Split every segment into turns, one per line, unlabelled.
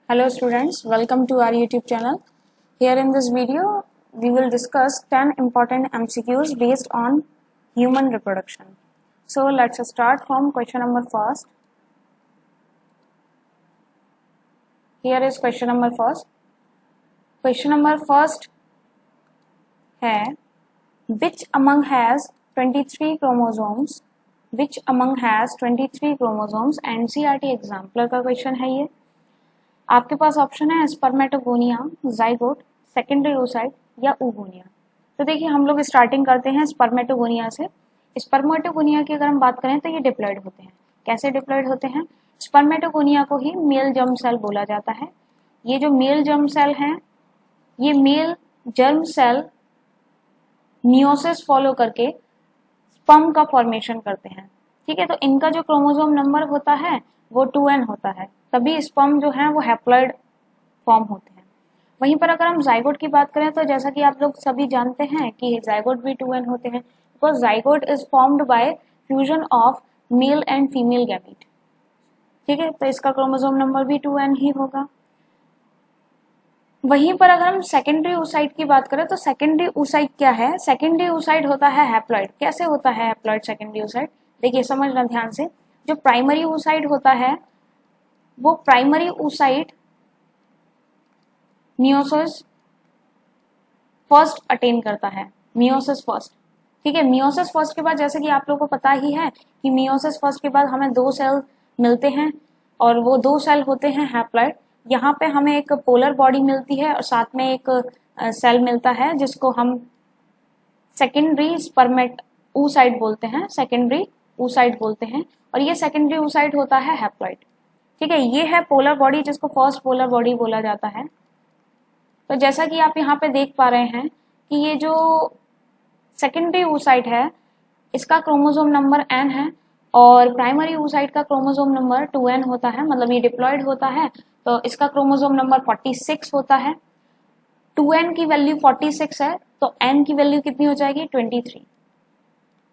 Hello students, welcome to our YouTube channel. Here in this video, we will discuss 10 important MCQs based on human reproduction. So let's start from question number first. Here is question number first. Question number first है which among has 23 chromosomes? Which among has 23 chromosomes? NCERT exemplar का question है ये. आपके पास option है spermatogonia, zygote, secondary oocyte या oogonia. तो देखिए हम लोग स्टार्टिंग करते हैं स्पर्मेटोगोनिया से. स्पर्मेटोगोनिया की अगर हम बात करें तो ये डिप्लॉयड होते हैं. कैसे डिप्लॉयड होते हैं? स्पर्मेटोगोनिया को ही मेल जर्म सेल बोला जाता है. ये जो मेल जर्म सेल हैं, ये male germ cell meiosis follow करके स्पर्म का फॉर्मेशन करते हैं. ठीक है, तो इनका जो क्रोमोसोम नंबर होता है वो 2n होता है, तभी स्पर्म जो है वो हैप्लॉइड फॉर्म होते हैं. वहीं पर अगर हम जाइगोट की बात करें तो जैसा कि आप लोग सभी जानते हैं कि जाइगोट भी 2n होते हैं, because zygote is formed by fusion of male and female gamete. ठीक है, तो इसका क्रोमोसोम नंबर भी 2n ही होगा. वहीं पर अगर हम सेकेंडरी oocyte की बात करें तो सेकेंडरी oocyte क्या है? सेकेंडरी oocyte होता है हैप्लॉइड. कैसे होता है हैप्लॉइड सेकेंडरी oocyte? देखिए समझना ध्यान से. जो प्राइमरी oocyte होता है वो primary oocyte meiosis first attain करता है. Meiosis first. ठीक है, मियोसिस फर्स्ट के बाद जैसे कि आप लोगों को पता ही है कि मियोसिस फर्स्ट के बाद हमें 2 सेल मिलते हैं और वो 2 सेल होते हैं हैप्लॉइड. यहाँ पे हमें एक पोलर बॉडी मिलती है और साथ में एक सेल मिलता है जिसको हम सेकेंडरी स्पर्मेट oocyte बोलते हैं. सेकेंडरी oocyte बोलते हैं और ये सेकेंडरी oocyte होता है हैप्लॉइड. ठीक है, ये है पोलर बॉडी जिसको फर्स्ट पोलर बॉडी बोला जाता है. तो जैसा कि आप यहाँ पे देख पा रहे हैं कि ये जो सेकेंडरी oocyte है इसका क्रोमोसोम नंबर n है और प्राइमरी oocyte का क्रोमोसोम नंबर 2n होता है, मतलब ये डिप्लॉयड होता है तो इसका क्रोमोसोम नंबर 46 होता है. 2n की वैल्यू 46 है तो n की वैल्यू कितनी हो जाएगी? 23.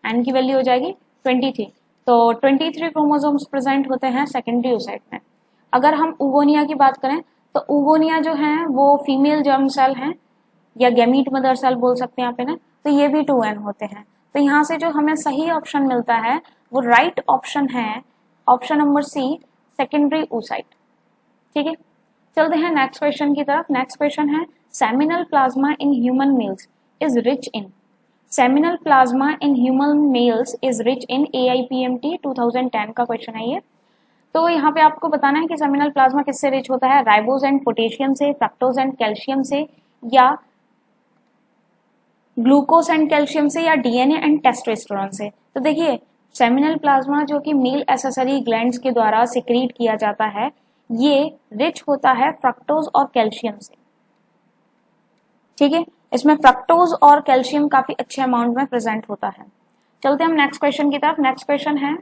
n की वैल्यू हो जाएगी 23. तो 23 क्रोमोसोम्स प्रेजेंट होते हैं सेकेंडरी oocyte में. अगर हम oogonia की बात करें तो oogonia जो है वो फीमेल जर्म सेल हैं या गैमीट मदर सेल बोल सकते हैं आप इन्हें, तो ये भी 2n होते हैं. तो यहाँ से जो हमें सही ऑप्शन मिलता है वो राइट ऑप्शन है, option number C, secondary oocyte. ठीक है, चलते हैं नेक्स्ट क्वेश्चन की तरफ. नेक्स्ट क्वेश्चन है seminal plasma in human males is rich in. Seminal plasma in human males is rich in AIPMT 2010 का क्वेश्चन है ये. तो यहाँ पे आपको बताना है कि सेमिनल प्लाज्मा किससे रिच होता है? राइबोज एंड पोटेशियम से, फ्रक्टोज एंड कैल्शियम से, या ग्लूकोज एंड कैल्शियम से, या DNA एंड टेस्टोस्टेरोन से. तो देखिए सेमिनल प्लाज्मा जो कि मेल एसेसरी ग्लैंड्स के द्वारा सिक्रीट किया जाता है ये रिच होता है फ्रक्टोज और कैल्शियम से. ठीक है, इसमें फ्रक्टोज और कैल्शियम काफी अच्छे अमाउंट में प्रेजेंट होता है. चलते हम नेक्स्ट क्वेश्चन की तरफ. नेक्स्ट क्वेश्चन है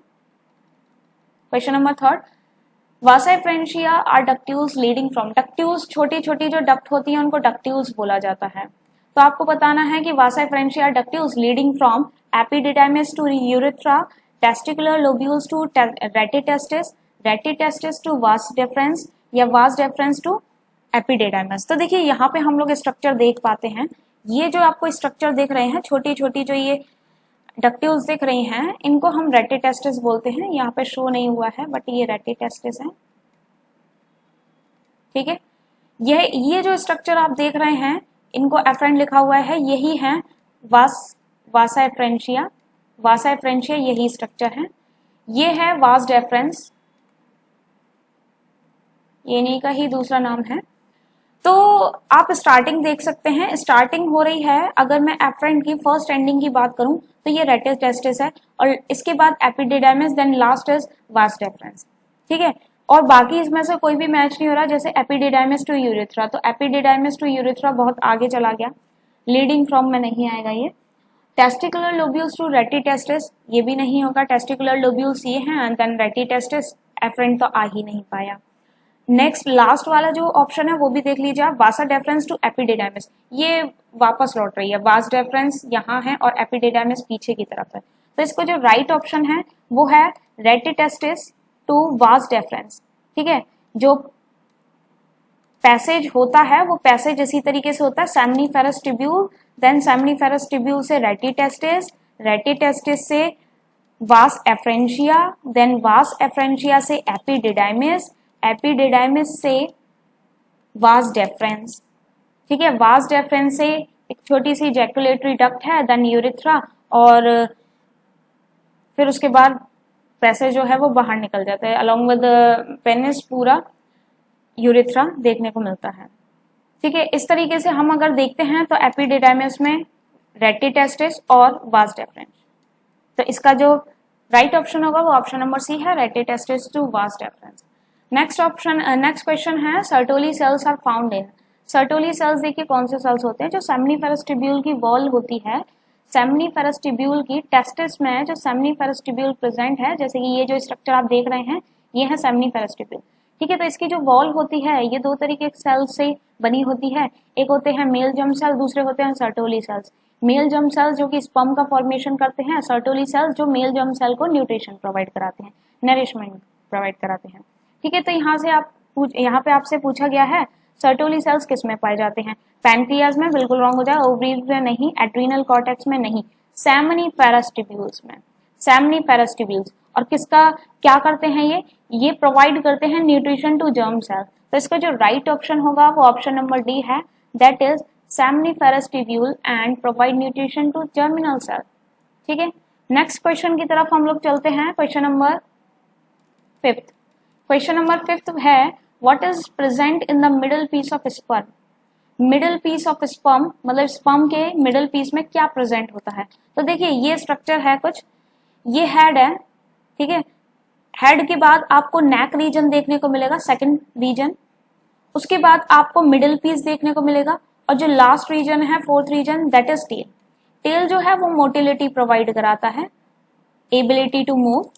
question number 3. Vasa efferentia are ductules leading from. Ductules छोटी छोटी जो डक्ट होती है उनको डक्ट्यूल्स बोला जाता है. तो आपको बताना है कि vasa efferentia ductules leading from epididymis to urethra, testicular lobules to rete testis, rete testis to vas deferens, या वास डेफरेंस टू एपिडिडाइमिस. तो देखिए यहाँ पे हम लोग स्ट्रक्चर देख पाते हैं. ये जो आपको स्ट्रक्चर देख रहे हैं, छोटी छोटी जो ये डक्ट्यूल्स दिख रही हैं, इनको हम रेटिटेस्टिस बोलते हैं. यहाँ पे शो नहीं हुआ है बट ये रेटिटेस्टिस है. ठीक है, ये जो स्ट्रक्चर आप देख रहे हैं इनको एफरेंट लिखा हुआ है, यही है वासाइफ्रेंशिया. वासाइफ्रेंशिया यही स्ट्रक्चर है. ये है वास डेफरेंस, ये इन्हीं का ही दूसरा नाम है. तो आप स्टार्टिंग देख सकते हैं, स्टार्टिंग हो रही है. अगर मैं एफरेंट की फर्स्ट एंडिंग की बात करूं तो ये रेटिटेस्टिस है और इसके बाद epididymis, then last is vas deferens. ठीक है, और बाकी इसमें से कोई भी मैच नहीं हो रहा. जैसे एपिडिडाइमिस टू यूरेथ्रा, तो एपिडिडाइमिस टू यूरेथ्रा बहुत आगे चला गया, लीडिंग फ्रॉम में नहीं आएगा ये. टेस्टिकुलर लोब्यूल्स टू रेटिटेस्टिस, ये भी नहीं होगा. टेस्टिकुलर लोब्यूल्स ये हैं एंड देन रेटिटेस्टिस, एफरेंट तो आ ही नहीं पाया. नेक्स्ट लास्ट वाला जो ऑप्शन है वो भी देख लीजिए आप, वासा डेफरेंस टू एपिडिडाइमिस, ये वापस लौट रही है. वास डेफरेंस यहाँ है और एपिडिडाइमिस पीछे की तरफ है. तो इसको जो राइट ऑप्शन है वो है रेटिटेस्टिस टू वास डेफरेंस. ठीक है, जो पैसेज होता है वो पैसेज इसी तरीके से होता है, seminiferous tubule, then seminiferous tubule से रेटिटेस्टिस, रेटिटेस्टिस से vas efferentia, then vas efferentia से एपिडिडाइमिस, एपिडिडाइमिस से वास डेफरेंस, ठीक है, वास डेफरेंस से एक छोटी सी जैकुलेटरी डक्ट है, देन यूरिथ्रा, और फिर उसके बाद पैसेज जो है वो बाहर निकल जाता है, अलोंग विद पेनिस पूरा यूरिथ्रा देखने को मिलता है, ठीक है। इस तरीके से हम अगर देखते हैं तो एपिडिडाइमिस में रेटिटेस्टिस और वास डेफरेंस, तो इसका जो राइट ऑप्शन होगा वो ऑप्शन नंबर सी है, rete testis to vas deferens. Next question है, Sertoli cells are found in, Sertoli cells देखिए कौन से सेल्स होते हैं, जो सेमनीफेरस ट्यूब्यूल की वॉल होती है, सेमनीफेरस ट्यूब्यूल की टेस्टिस में जो सेमनीफेरस ट्यूब्यूल प्रेजेंट है, जैसे कि ये जो स्ट्रक्चर आप देख रहे हैं ये है सेमनीफेरस ट्यूब्यूल, ठीक है। तो इसकी जो वॉल होती है ये दो तरीके के सेल से बनी होती है, एक होते हैं मेल जर्म सेल, दूसरे होते हैं Sertoli cells. Male germ sales जो कि स्पर्म का फॉर्मेशन करते हैं, सर्टोली सेल्स जो मेल जर्म सेल को न्यूट्रिशन प्रोवाइड कराते हैं, नरिशमेंट प्रोवाइड कराते हैं, ठीक है। तो यहाँ पे आपसे पूछा गया है सर्टोली सेल्स किस में पाए जाते हैं, पैनक्रियाज में बिल्कुल रॉन्ग हो जाए, ओवरीज में नहीं, एड्रीनल कॉर्टेक्स में नहीं, सेमनीफेरस ट्यूब्यूल्स में, सेमनीफेरस ट्यूब्यूल्स। और किसका क्या करते हैं ये प्रोवाइड करते हैं न्यूट्रिशन टू जर्म सेल, तो इसका जो राइट ऑप्शन होगा वो ऑप्शन नंबर डी है, that is seminiferous tubule and provide nutrition to germinal cell, ठीक है। नेक्स्ट क्वेश्चन की तरफ हम लोग चलते हैं, क्वेश्चन नंबर 5। क्वेश्चन नंबर 5 है, what is present in the middle piece of sperm, middle piece of sperm मतलब स्पर्म के मिडल पीस में क्या प्रेजेंट होता है। तो देखिए ये स्ट्रक्चर है कुछ, ये हेड है, ठीक है, हेड के बाद आपको नेक रीजन देखने को मिलेगा, सेकंड रीजन, उसके बाद आपको मिडिल पीस देखने को मिलेगा, और जो लास्ट रीजन है, fourth region, that is tail. Tail जो है वो मोटिलिटी प्रोवाइड कराता है, एबिलिटी टू मूव।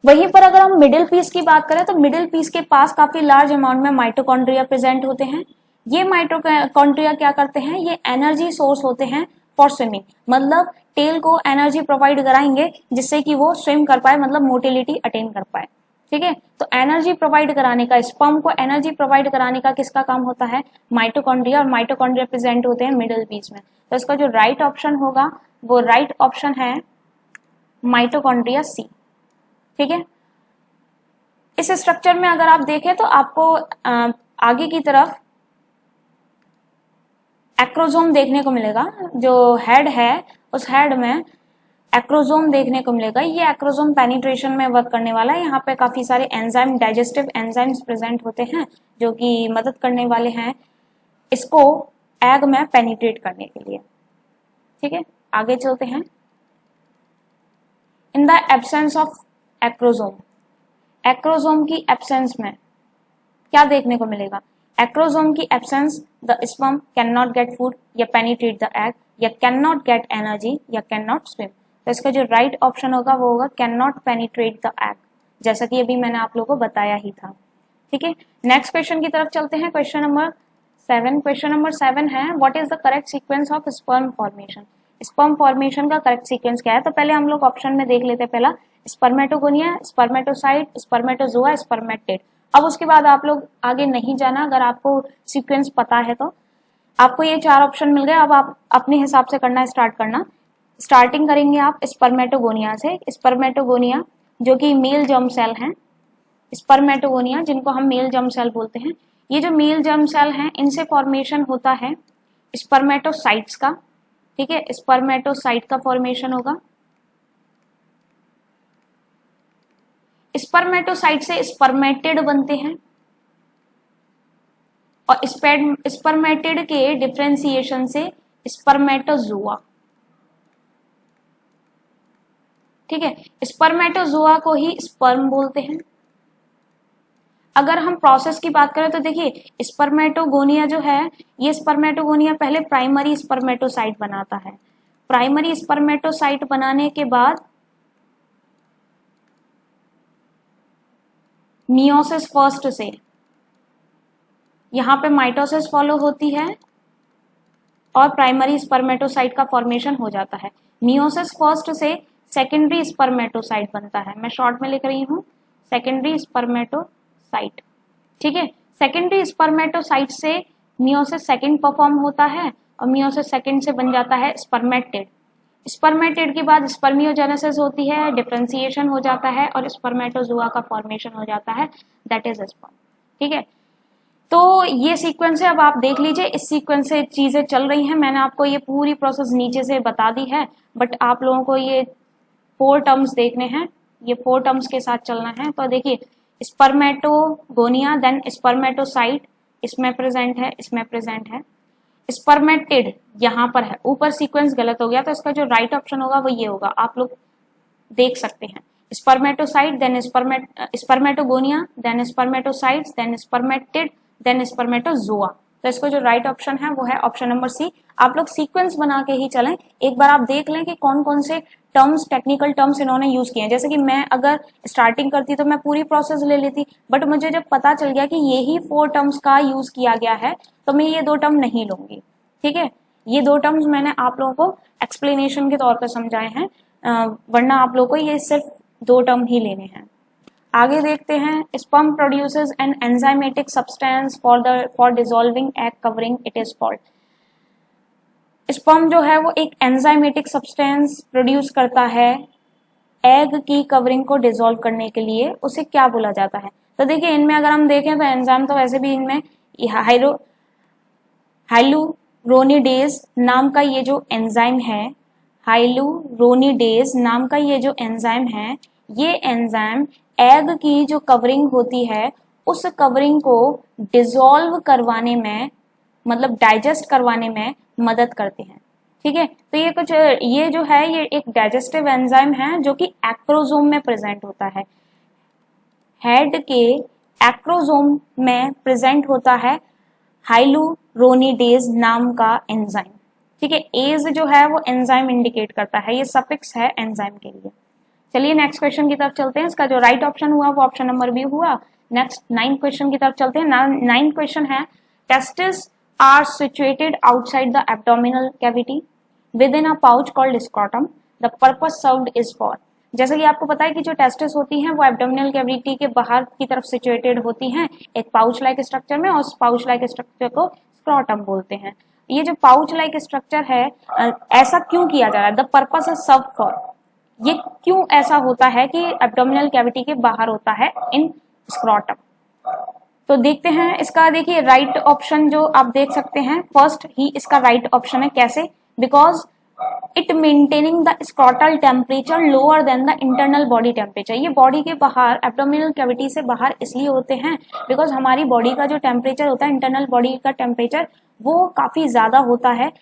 वहीं पर अगर हम मिडिल पीस की बात करें तो मिडिल पीस के पास काफी लार्ज अमाउंट में माइटोकॉन्ड्रिया प्रेजेंट होते हैं। ये माइटोकॉन्ड्रिया क्या करते हैं, ये एनर्जी सोर्स होते हैं फॉर स्विमिंग, मतलब टेल को एनर्जी प्रोवाइड कराएंगे जिससे कि वो स्विम कर पाए, मतलब मोटिलिटी अटेन कर पाए, ठीक है। तो एनर्जी प्रोवाइड कराने का, स्पर्म को एनर्जी प्रोवाइड कराने का किसका काम होता है, माइटोकॉन्ड्रिया, और माइटोकॉन्ड्रिया प्रेजेंट होते हैं मिडिल पीस में। तो इसका जो राइट ऑप्शन होगा वो राइट ऑप्शन है माइटोकॉन्ड्रिया सी, ठीक है। इस स्ट्रक्चर में अगर आप देखें तो आपको आगे की तरफ एक्रोसोम देखने को मिलेगा, जो हेड है उस हेड में एक्रोसोम देखने को मिलेगा। ये एक्रोसोम पेनिट्रेशन में वर्क करने वाला है, यहाँ पे काफी सारे एंजाइम, डाइजेस्टिव एंजाइम्स प्रेजेंट होते हैं जो कि मदद करने वाले हैं इसको एग में पेनिट्रेट करने के लिए, ठीक है। आगे चलते हैं, in the absence of acrosome, acrosome की एब्सेंस में क्या देखने को मिलेगा, एक्रोसोम की absence, the sperm can not get food या पेनिट्रेट द एग, या कैन नॉट गेट एनर्जी, या कैन नॉट स्विम। तो इसका जो राइट ऑप्शन होगा वो होगा can not penetrate the egg, जैसा कि अभी मैंने आप लोगों को बताया ही था, ठीक है। नेक्स्ट क्वेश्चन की तरफ चलते हैं, क्वेश्चन नंबर 7। क्वेश्चन नंबर 7 है, what is the correct sequence of sperm formation, sperm formation का करेक्ट सीक्वेंस क्या है। तो पहले हम लोग ऑप्शन में देख लेते हैं, पहला स्पर्मेटोगोनिया, स्पर्मेटोसाइट, स्पर्मेटोजोआ, स्पर्मेटेड। अब उसके बाद आप लोग आगे नहीं जाना, अगर आपको सीक्वेंस पता है तो आपको ये 4 ऑप्शन मिल गए, अब आप अपने हिसाब से करना स्टार्ट करना। स्टार्टिंग करेंगे आप स्पर्मेटोगोनिया से, स्पर्मेटोगोनिया जो कि मेल जर्म सेल हैं, स्पर्मेटोगोनिया जिनको हम मेल जर्म सेल बोलते हैं, ये जो मेल जर्म सेल हैं इनसे फॉर्मेशन होता है स्पर्मेटोसाइट्स का, ठीक है, स्पर्मेटोसाइट का फॉर्मेशन होगा। स्पर्मेटोसाइट से स्पर्मेटिड बनते हैं, और स्पर्मेटिड के डिफरेंशिएशन से स्पर्मेटोजोआ, ठीक है। स्पर्मेटोजोआ को ही स्पर्म बोलते हैं। अगर हम प्रोसेस की बात करें तो देखिए स्पर्मेटोगोनिया जो है, ये स्पर्मेटोगोनिया पहले प्राइमरी स्पर्मेटोसाइट बनाता है, प्राइमरी स्पर्मेटोसाइट बनाने के बाद मियोसिस फर्स्ट से यहाँ पे माइटोसिस फॉलो होती है और प्राइमरी स्पर्मेटोसाइट का फॉर्मेशन हो जाता है। मियोसिस फर्स्ट से सेकेंडरी स्पर्मेटोसाइट बनता है, मैं शॉर्ट में लिख रही हूँ सेकेंडरी स्पर्मेटोसाइट, ठीक है। सेकेंडरी स्पर्मेटोसाइट से मियोसिस सेकेंड परफॉर्म होता है और मियोसिस सेकेंड से बन जाता है स्पर्मेटिड। स्पर्मेटिड के बाद स्पर्मियोजेनेसिस होती है, डिफरेंशिएशन हो जाता है और स्पर्मेटोजोआ का फॉर्मेशन हो जाता है, दैट इज स्पर्म। ठीक है, तो ये सीक्वेंस है, अब आप देख लीजिए इस सीक्वेंस से चीजें चल रही हैं। मैंने आपको ये पूरी प्रोसेस नीचे से बता दी है, बट आप लोगों को ये 4 टर्म्स देखने हैं, ये 4 टर्म्स के साथ चलना है। तो देखिए स्पर्मेटोगोनिया, देन स्पर्मेटोसाइट, इसमें प्रेजेंट है, इसमें प्रेजेंट है। स्पर्मेटिड यहाँ पर है, ऊपर सीक्वेंस गलत हो गया तो इसका जो राइट ऑप्शन होगा वो ये होगा, आप लोग देख सकते हैं। Spermatocyte, then spermatogonia, then spermatocytes, then spermatid, then spermatozoa. तो इसको जो राइट ऑप्शन है वो है ऑप्शन नंबर सी। आप लोग सीक्वेंस बना के ही चलें, एक बार आप देख लें कि कौन कौन से टर्म्स, टेक्निकल टर्म्स इन्होंने यूज किए हैं। जैसे कि मैं अगर स्टार्टिंग करती तो मैं पूरी प्रोसेस ले लेती, बट मुझे जब पता चल गया कि यही 4 टर्म्स का यूज किया गया है तो मैं ये 2 टर्म नहीं लूंगी। ठीक है, ये 2 टर्म्स मैंने आप लोगों को एक्सप्लेनेशन के तौर पर समझाए हैं, वरना आप लोगों को ये सिर्फ 2 टर्म ही लेने हैं। आगे देखते हैं, sperm produces N enzymatic substance for dissolving egg covering, it is called. Sperm जो है वो एक एंजाइमेटिक सब्सटेंस प्रोड्यूस करता है एग की कवरिंग को डिसॉल्व करने के लिए, उसे क्या बोला जाता है? तो देखिए इनमें अगर हम देखें तो एंजाइम तो वैसे भी इनमें हाइलुरोनिडेज नाम का ये जो एंजाइम है, हाइलुरोनिडेज नाम का ये जो एंजाइम है, ये एंजाइम एग की जो कवरिंग होती है उस कवरिंग को डिसॉल्व करवाने में, मतलब डाइजेस्ट करवाने में मदद करते हैं। ठीक है, तो ये जो है ये एक डाइजेस्टिव एंजाइम है जो कि एक्रोसोम में प्रेजेंट होता है। हेड के एक्रोसोम में प्रेजेंट होता है हाइलुरोनिडेज नाम का एंजाइम। ठीक है, एज जो है वो एंजाइम इंडिकेट करता है, ये सफिक्स है एंजाइम के लिए। चलिए नेक्स्ट क्वेश्चन की तरफ चलते हैं। इसका जो राइट ऑप्शन हुआ वो ऑप्शन नंबर बी हुआ। नेक्स्ट 9th क्वेश्चन की तरफ चलते हैं। 9th क्वेश्चन है, testis are situated outside the abdominal cavity within a pouch called scrotum, the purpose served is for. जैसे कि आपको पता है कि जो टेस्टिस होती हैं वो एब्डोमिनल कैविटी के बाहर की तरफ सिचुएटेड होती हैं एक पाउच लाइक स्ट्रक्चर में, और उस पाउच लाइक स्ट्रक्चर को स्क्रॉटम बोलते हैं। ये जो पाउच लाइक स्ट्रक्चर है, ऐसा क्यों किया जा रहा है? The purpose is served for, ये क्यों ऐसा होता है कि एब्डोमिनल कैविटी के बाहर होता है इन स्क्रॉटम? तो देखते हैं इसका। देखिए राइट ऑप्शन जो आप देख सकते हैं, फर्स्ट ही इसका राइट ऑप्शन है। कैसे? Because it maintaining the scrotal temperature lower than the internal body temperature. ये बॉडी के बाहर, एब्डोमिनल कैविटी से बाहर इसलिए होते हैं बिकॉज हमारी बॉडी का जो टेम्परेचर होता है, इंटरनल बॉडी का टेम्परेचर, वो काफी ज्यादा होता है,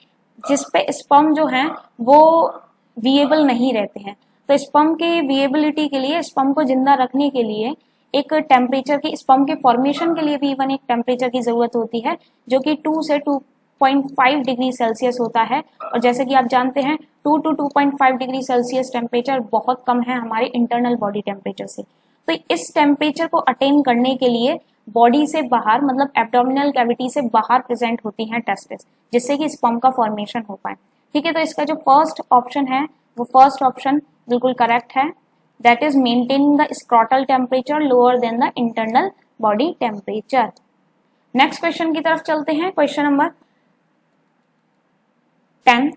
जिसपे स्पर्म जो है वो विएबल नहीं रहते हैं। तो स्पर्म की विएबिलिटी के लिए, स्पर्म को जिंदा रखने के लिए एक टेम्परेचर की, स्पर्म के फॉर्मेशन के लिए भी इवन एक टेम्परेचर की जरूरत होती है जो कि 2 से 2.5 डिग्री सेल्सियस होता है। और जैसे कि आप जानते हैं 2 to 2.5 डिग्री सेल्सियस टेम्परेचर बहुत कम है हमारे इंटरनल बॉडी टेम्परेचर से। तो इस टेम्परेचर को अटेन करने के लिए बॉडी से बाहर, मतलब एब्डोमिनल कैविटी से बाहर प्रेजेंट होती हैं टेस्टिस, जिससे कि स्पर्म का फॉर्मेशन हो पाए। ठीक है, तो इसका जो फर्स्ट ऑप्शन है वो फर्स्ट ऑप्शन बिल्कुल करेक्ट है, that is maintaining the scrotal temperature lower than the internal body temperature. Next question की तरफ चलते हैं, क्वेश्चन नंबर 10।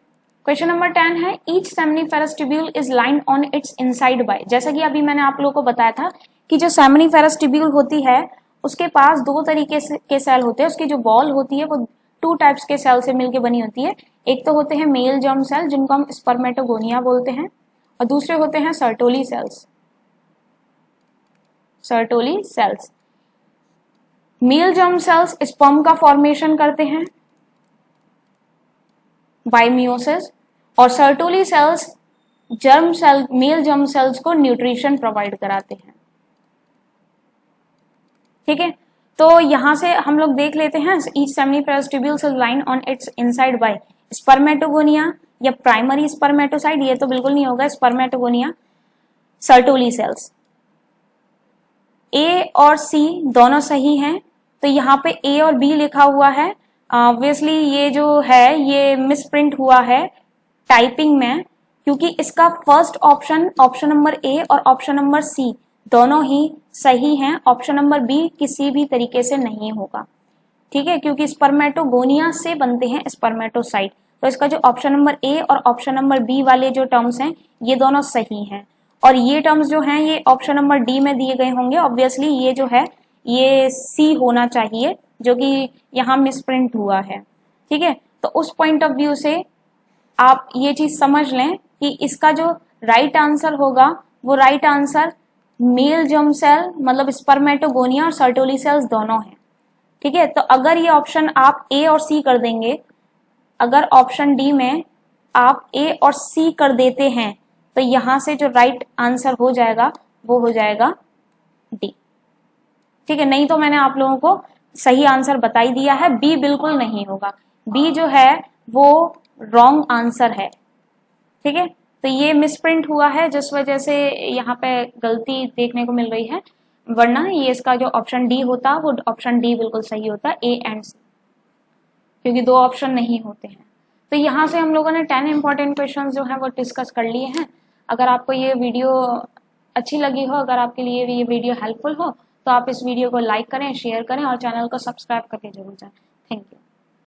क्वेश्चन नंबर 10 है, each seminiferous tubule is lined on it's inside bye. जैसा कि अभी मैंने आप लोगों को बताया था कि जो सेमनीफेरस ट्यूब्यूल होती है उसके पास 2 तरीके के सेल होते हैं। उसकी जो वॉल होती है वो 2 टाइप्स के सेल से मिलकर बनी होती है। एक तो होते हैं मेल जर्म सेल जिनको हम स्पर्मेटोगोनिया बोलते हैं, और दूसरे होते हैं Sertoli cells. Sertoli cells, male germ cells sperm का फॉर्मेशन करते हैं बाय मियोसिस, और Sertoli cells germ cell, male germ cells को न्यूट्रिशन प्रोवाइड कराते हैं। ठीक है, तो यहां से हम लोग देख लेते हैं, each seminiferous tubule is lined on it's inside bye spermatogonia या प्राइमरी स्पर्मेटोसाइट, ये तो बिल्कुल नहीं होगा, स्पर्मेटोगोनिया, सर्टोली सेल्स। ए और सी दोनों सही हैं, तो यहाँ पे ए और बी लिखा हुआ है। ऑब्वियसली ये जो है ये मिसप्रिंट हुआ है टाइपिंग में, क्योंकि इसका first option, option number A और ऑप्शन नंबर सी दोनों ही सही हैं, ऑप्शन नंबर बी किसी भी तरीके से नहीं होगा, ठीक है, क्योंकि स्पर्मेटोगोनिया से बनते हैं स्पर्मेटोसाइट। तो इसका जो ऑप्शन नंबर ए और ऑप्शन नंबर बी वाले जो टर्म्स हैं ये दोनों सही हैं, और ये टर्म्स जो हैं ये ऑप्शन नंबर डी में दिए गए होंगे। ऑब्वियसली ये जो है ये सी होना चाहिए, जो कि यहाँ मिसप्रिंट हुआ है, ठीक है। तो उस पॉइंट ऑफ व्यू से आप ये चीज समझ लें कि इसका जो राइट आंसर होगा वो right answer male germ cell मतलब स्पर्मेटोगोनिया और सर्टोली सेल्स दोनों हैं, ठीक है। तो अगर ये ऑप्शन आप ए और सी कर देंगे, अगर ऑप्शन डी में आप ए और सी कर देते हैं तो यहां से जो राइट आंसर हो जाएगा वो हो जाएगा डी, ठीक है। नहीं तो मैंने आप लोगों को सही आंसर बता ही दिया है, बी बिल्कुल नहीं होगा, बी जो है वो रॉन्ग आंसर है, ठीक है। तो ये मिसप्रिंट हुआ है जिस वजह से यहाँ पे गलती देखने को मिल रही है, वरना ये इसका जो ऑप्शन डी होता वो ऑप्शन डी बिल्कुल सही होता, ए एंड सी, क्योंकि दो ऑप्शन नहीं होते हैं। तो यहाँ से हम लोगों ने 10 इंपॉर्टेंट क्वेश्चन जो है वो डिस्कस कर लिए हैं। अगर आपको ये वीडियो अच्छी लगी हो, अगर आपके लिए ये वीडियो हेल्पफुल हो तो आप इस वीडियो को लाइक करें, शेयर करें और चैनल को सब्सक्राइब करके जरूर जाएं। Thank you.